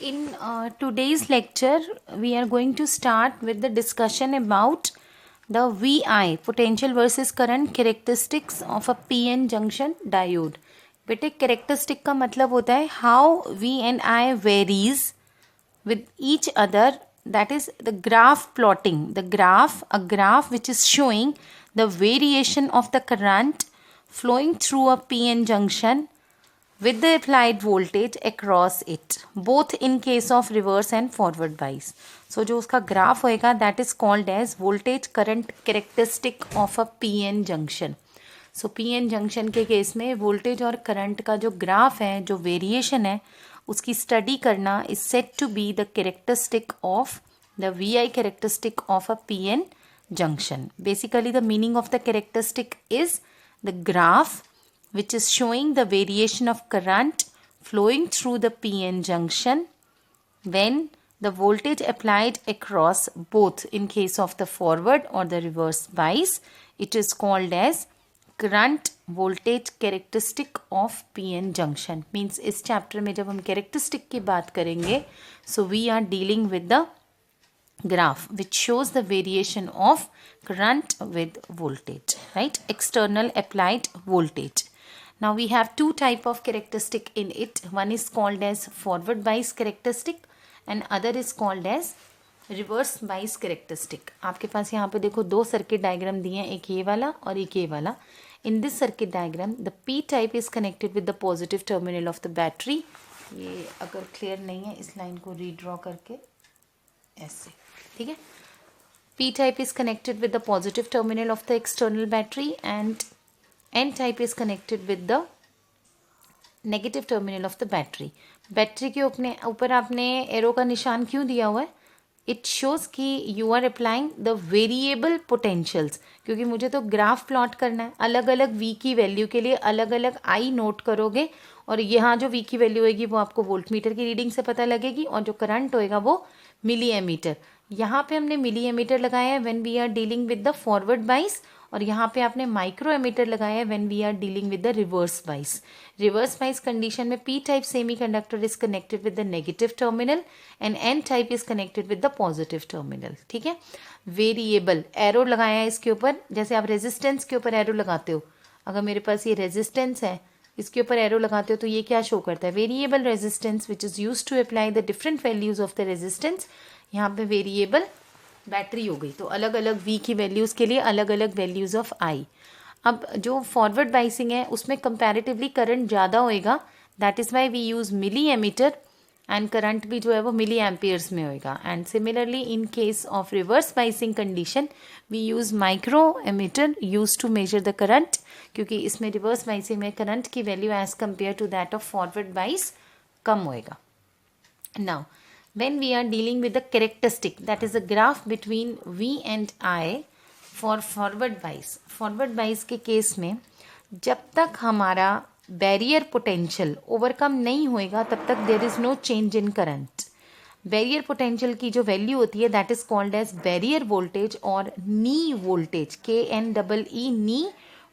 In today's lecture, we are going to start with the discussion about the VI, potential versus current characteristics of a PN junction diode. बेटे characteristic का मतलब होता है how V and I varies with each other, that is the graph plotting. A graph which is showing the variation of the current flowing through a PN junction with the applied voltage across it, both in case of reverse and forward bias. So जो उसका graph होएगा that is called as voltage current characteristic of a PN junction. So PN junction के case में voltage और current का जो graph है, जो वेरिएशन है, उसकी स्टडी करना is said to be the characteristic of the VI characteristic of a PN junction. Basically the meaning of the characteristic is the graph which is showing the variation of current flowing through the PN junction when the voltage applied across both in case of the forward or the reverse bias. It is called as current voltage characteristic of PN junction. Means इस chapter में जब हम characteristic की बात करेंगे, so we are dealing with the graph which shows the variation of current with voltage, right? External applied voltage. Now we have two type of characteristic in it. One is called as forward bias characteristic and other is called as reverse bias characteristic. आपके पास यहाँ पे देखो दो circuit diagram दिए हैं, एक ये वाला और एक ये वाला. In this circuit diagram, the P type is connected with the positive terminal of the battery. ये अगर clear नहीं है इस लाइन को redraw करके ऐसे, ठीक है. P type is connected with the positive terminal of the external battery and N type is connected with the negative terminal of the battery. Battery के ऊपर आपने एरो का निशान क्यों दिया हुआ है? इट शोज कि you are applying the variable potentials, क्योंकि मुझे तो ग्राफ प्लॉट करना है. अलग अलग वी की वैल्यू के लिए अलग अलग आई नोट करोगे और यहाँ जो वी की वैल्यू होगी वो आपको वोल्ट मीटर की रीडिंग से पता लगेगी और जो करंट होएगा वो मिली एमीटर. यहाँ पे हमने मिली एमीटर लगाया है when we are dealing with the forward bias और यहाँ पे आपने माइक्रो एमीटर लगाया है when we are dealing with the reverse bias. Reverse bias condition में P type semiconductor is connected with the negative terminal and N type is connected with the positive terminal. ठीक है. Variable arrow लगाया है इसके ऊपर, जैसे आप resistance के ऊपर एरो लगाते हो. अगर मेरे पास ये रेजिस्टेंस है, इसके ऊपर एरो लगाते हो तो ये क्या शो करता है? Variable resistance which is use to apply the different values of the resistance. यहाँ पे वेरिएबल बैटरी हो गई तो अलग अलग वी की वैल्यूज़ के लिए अलग अलग वैल्यूज़ ऑफ आई. अब जो फॉरवर्ड बाइसिंग है उसमें कंपैरेटिवली करंट ज़्यादा होएगा, that is why we use milli ammeter and current भी जो है वो मिली एम्पियर्स में होएगा. And similarly in case of reverse biasing condition we use micro ammeter use to measure the current, क्योंकि इसमें रिवर्स बाइसिंग में करंट की value as compare to that of forward bias कम होएगा. Now when we are dealing with the characteristic, that is a graph between V and I for forward bias. Forward bias के case में जब तक हमारा barrier potential overcome नहीं होएगा तब तक there is no change in current. Barrier potential की जो वैल्यू होती है that is called as barrier voltage और knee voltage, KNEE knee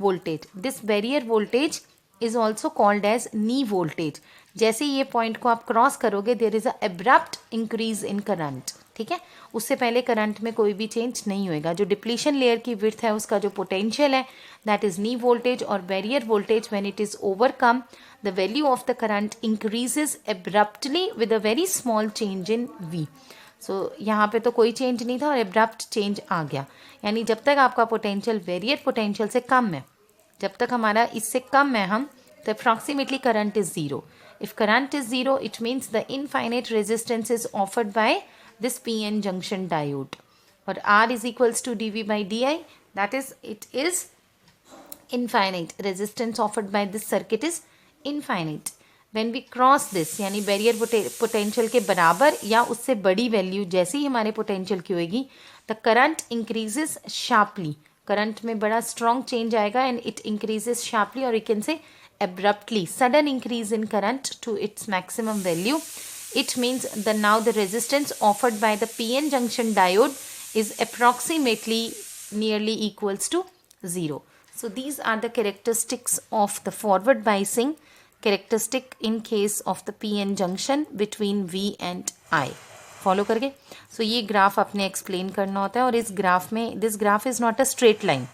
voltage. This barrier voltage is also called as knee voltage. जैसे ये पॉइंट को आप क्रॉस करोगे there is a abrupt increase in current. ठीक है. उससे पहले करंट में कोई भी चेंज नहीं होएगा. जो डिप्लीशन लेयर की विड्थ है उसका जो पोटेंशियल है दैट इज नी वोल्टेज और barrier voltage when it is overcome the value of the current increases abruptly with a very small change in V. So यहाँ पे तो कोई चेंज नहीं था और एब्रप्ट चेंज आ गया. यानी जब तक आपका पोटेंशियल बैरियर पोटेंशियल से कम है, जब तक हमारा इससे कम है हम, तो approximately current is zero. If current is zero, it means the infinite resistance is offered by this PN junction diode. Or R is equals to dV by di. That is, it is infinite. Resistance offered by this circuit is infinite. When we cross this, यानी barrier potential के बराबर या उससे बड़ी value जैसे ही हमारे potential की होगी, the current increases sharply. Current में बड़ा स्ट्रॉन्ग चेंज आएगा and it increases sharply, or you can say abruptly, sudden increase in current to its maximum value. It means that now the resistance offered by the PN junction diode is approximately nearly equals to zero. So these are the characteristics of the forward biasing. Characteristic in case of the P N junction between V and I. Follow करके so ये graph आपने explain करना होता है। और इस ग्राफ में this graph is not a straight line,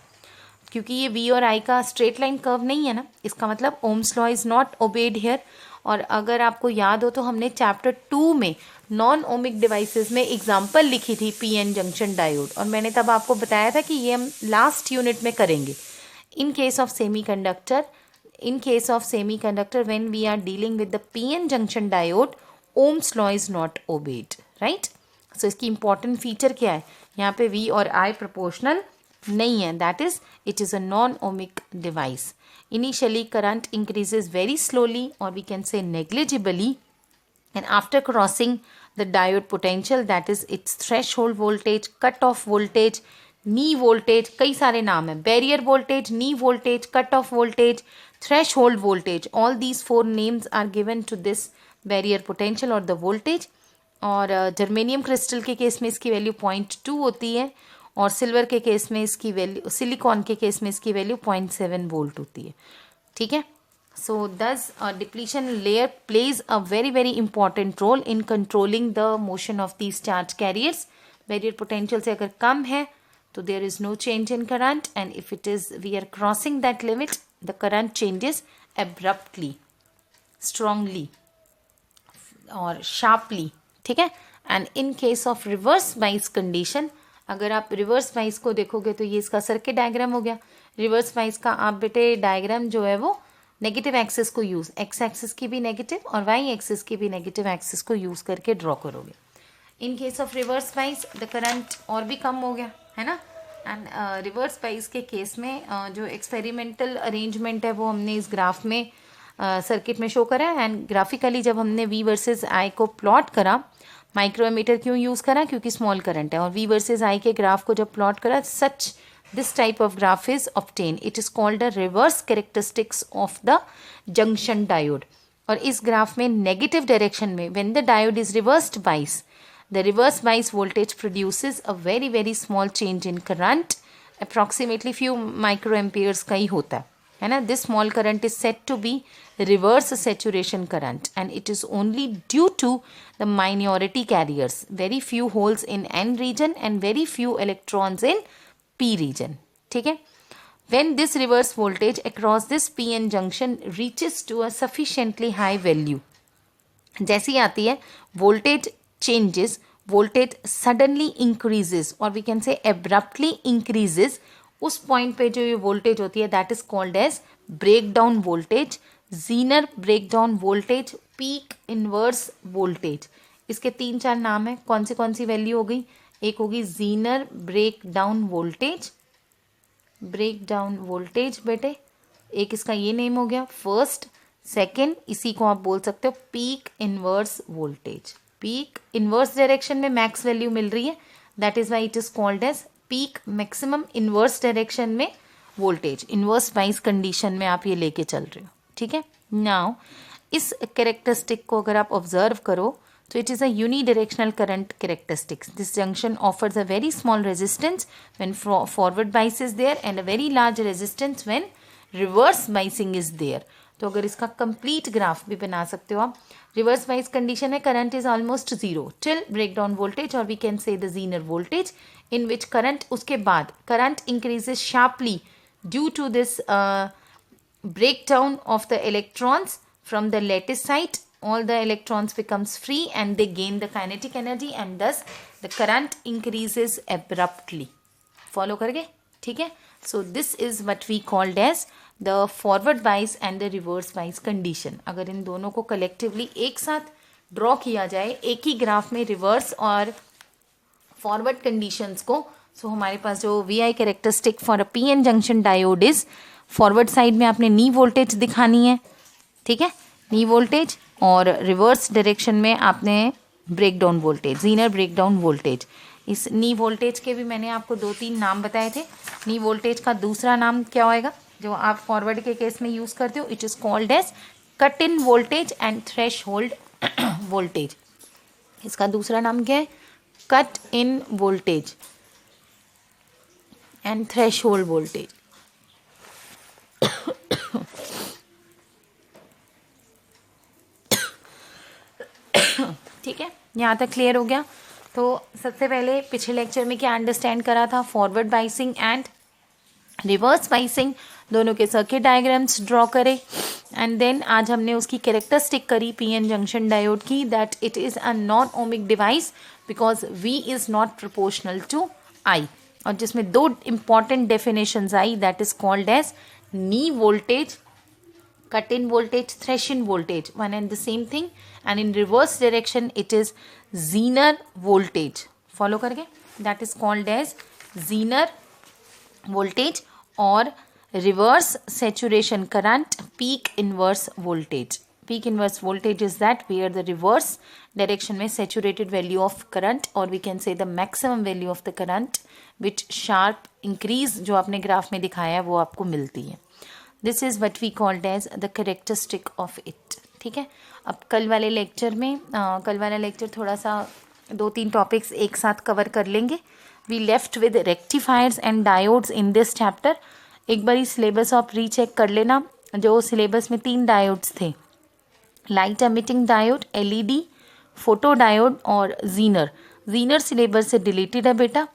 क्योंकि ये वी और आई का स्ट्रेट लाइन कर्व नहीं है ना, इसका मतलब Ohm's law is not obeyed here. और अगर आपको याद हो तो हमने चैप्टर 2 में नॉन ओमिक डिवाइसेस में एग्जांपल लिखी थी पी एन जंक्शन डायोड, और मैंने तब आपको बताया था कि ये हम लास्ट यूनिट में करेंगे। In case of semiconductor when we are dealing with the P N junction diode, Ohm's law is not obeyed, right. So इसकी इंपॉर्टेंट फीचर क्या है, यहाँ पे वी और आई प्रोपोर्शनल नहीं है, that is it is a non ohmic device. Initially, current increases very slowly, or we can say negligibly, and after crossing the diode potential, that is its threshold voltage, cut-off voltage, knee voltage, कई सारे नाम हैं, barrier voltage, knee voltage, cut-off voltage, threshold voltage, all these 4 names are given to this barrier potential or the voltage। और germanium crystal के case में इसकी value 0.2 होती है, और सिल्वर के केस में इसकी वैल्यू, सिलिकॉन के केस में इसकी वैल्यू 0.7 वोल्ट होती है, ठीक है। So this depletion layer plays a very very important role in controlling the motion of these charge carriers. Barrier potential से अगर कम है तो there is no change in current, and if it is we are crossing that limit the current changes abruptly, strongly और sharply, ठीक है। And in case of reverse bias condition, अगर आप रिवर्स बाइस को देखोगे तो ये इसका सर्किट डायग्राम हो गया। रिवर्स बाइस का आप बेटे डायग्राम जो है वो नेगेटिव एक्सिस को यूज, एक्स एक्सिस की भी नेगेटिव और वाई एक्सिस की भी नेगेटिव एक्सिस को यूज करके ड्रॉ करोगे। इन केस ऑफ रिवर्स बाइस द करंट और भी कम हो गया, है ना। एंड रिवर्स बाइस के केस में जो एक्सपेरिमेंटल अरेंजमेंट है वो हमने इस ग्राफ में सर्किट में शो करा है। एंड ग्राफिकली जब हमने वी वर्सेस आई को प्लॉट करा, माइक्रो एमीटर क्यों यूज़ करा, क्योंकि स्मॉल करंट है, और वी वर्सेस आई के ग्राफ को जब प्लॉट करा, such this type of graph is obtain, it is called a reverse characteristics of the junction diode. और इस ग्राफ में नेगेटिव डायरेक्शन में when the diode is reversed bias, the reverse bias voltage produces a very very small change in current, approximately few micro amperes का ही होता है ना। This small current is set to be reverse saturation current, and it is only due to the minority carriers, very few holes in n region and very few electrons in p region, ठीक है। when this reverse voltage across this pn junction reaches to a sufficiently high value, जैसी आती है voltage changes, voltage suddenly increases or we can say abruptly increases, उस point पे जो ये voltage होती है that is called as breakdown voltage, zener breakdown voltage, peak inverse voltage. इसके 3-4 नाम है, कौन सी वैल्यू हो गई, एक होगी जीनर ब्रेकडाउन वोल्टेज बेटे, एक इसका ये नेम हो गया फर्स्ट, सेकंड इसी को आप बोल सकते हो peak inverse voltage. Peak inverse direction में मैक्स वैल्यू मिल रही है, that is why it is called as peak. Maximum inverse direction में वोल्टेज, इनवर्स बाइस कंडीशन में आप ये लेके चल रहे हो, ठीक है। नाउ इस कैरेक्टरिस्टिक को अगर आप ऑब्जर्व करो तो it is a unidirectional current characteristics. This junction offers a very small resistance when forward bias is there and a very large resistance when reverse biasing is there. तो अगर इसका complete graph भी बना सकते हो आप, रिवर्स बाइस कंडीशन है, current is almost zero till breakdown voltage और we can say the Zener voltage, in which current, उसके बाद current increases sharply due to this breakdown of the electrons from the lattice site. All the electrons becomes free and they gain the kinetic energy and thus the current increases abruptly. Follow करके, ठीक है। So this is what we called as the forward bias and the reverse bias condition. अगर इन दोनों को collectively एक साथ draw किया जाए एक ही ग्राफ में, रिवर्स और फॉरवर्ड कंडीशंस को, सो हमारे पास जो V I characteristic for a P N junction diode is, forward side में आपने नी वोल्टेज दिखानी है, ठीक है, नी वोल्टेज, और रिवर्स डायरेक्शन में आपने breakdown voltage, zener breakdown voltage. इस नी वोल्टेज के भी मैंने आपको 2-3 नाम बताए थे। नी वोल्टेज का दूसरा नाम क्या होएगा जो आप फॉरवर्ड के केस में यूज़ करते हो, it is called as cut in voltage and threshold voltage. इसका दूसरा नाम क्या है, cut in voltage and threshold voltage. ठीक है, यहाँ तक क्लियर हो गया। तो सबसे पहले पिछले लेक्चर में क्या अंडरस्टैंड करा था, forward biasing and reverse biasing दोनों के सर्किट डायग्राम्स ड्रॉ करे। एंड देन आज हमने उसकी कैरेक्टरिस्टिक करी पीएन जंक्शन डायोड की, that it is a non ohmic device because V is not proportional to I, और जिसमें दो इंपॉर्टेंट डेफिनेशंस आई, that is called as knee voltage, cut in voltage, thresh in voltage, one and the same thing, and in reverse direction it is Zener voltage, follow करके, that is called as Zener voltage or reverse saturation current peak inverse voltage. Peak inverse voltage is that where the reverse direction में saturated value of current, or we can say the maximum value of the current which sharp increase जो आपने graph में दिखाया है वो आपको मिलती है। This is what we called as the characteristic of it. ठीक है, अब कल वाले लेक्चर में कल वाला लेक्चर थोड़ा सा 2-3 टॉपिक्स एक साथ कवर कर लेंगे। We left with rectifiers and diodes in this chapter. एक बार सिलेबस आप रीचेक कर लेना, जो सिलेबस में 3 डायोड्स थे, light emitting diode, LED, photo diode और जीनर। जीनर सिलेबस से डिलीटेड है बेटा,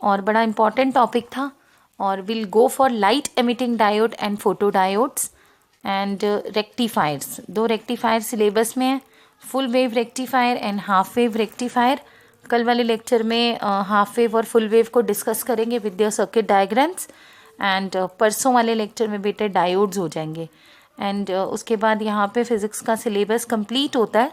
और बड़ा इंपॉर्टेंट टॉपिक था। और will go for light emitting diode and photo diodes and rectifiers. 2 rectifier syllabus में है, full wave rectifier and half wave rectifier. कल वाले लेक्चर में हाफ वेव और फुल वेव को डिस्कस करेंगे with their circuit diagrams, and परसों वाले लेक्चर में बेटे डायोड्स हो जाएंगे। एंड उसके बाद यहाँ पे फिज़िक्स का सिलेबस कंप्लीट होता है।